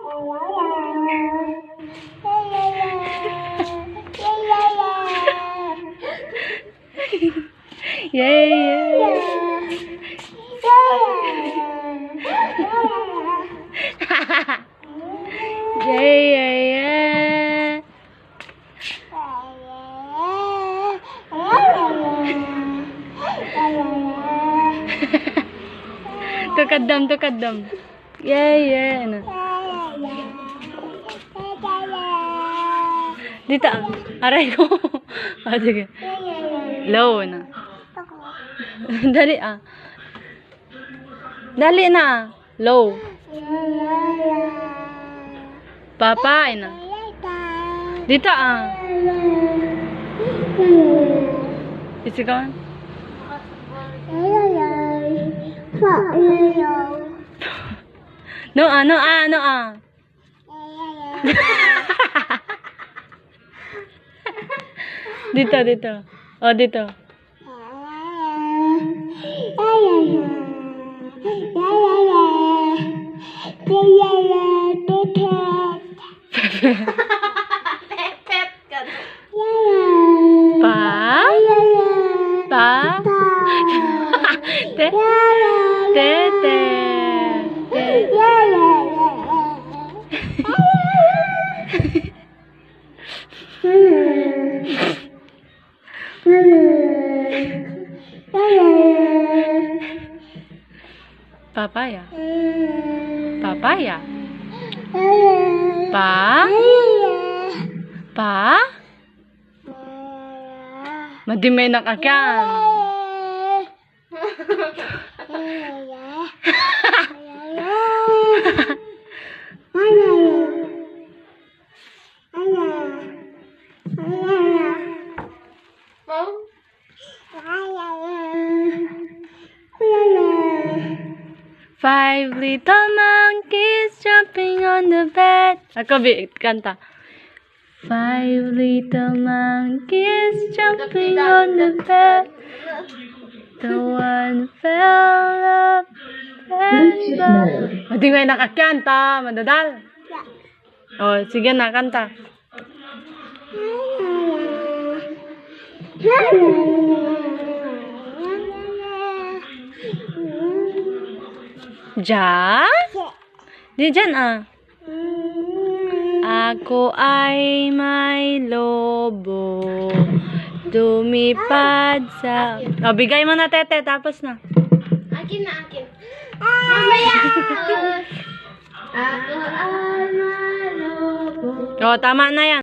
Yeah. Yeah. Tukad-dam. Yeah. Ano? Dito aray ko. Sige. Low na. Dali Dali na. Low. Papa na. Dito Isigawan. No. Dito. Oh, dito. Pa? Tete. Papaya. Pa? Madimay na kakan. Five little monkeys jumping on the bed. Ako kanta. Five little monkeys jumping on the bed. The one fell up and down. Hindi nga nakakanta, madadal. Oh, sige na, kanta. Di dyan Ako ay may lobo, lumipad sa... Oh, bigay mo na, Tete, tapos na. Akin. Mamaya! Ako ay may lobo. Oh, tama na yan.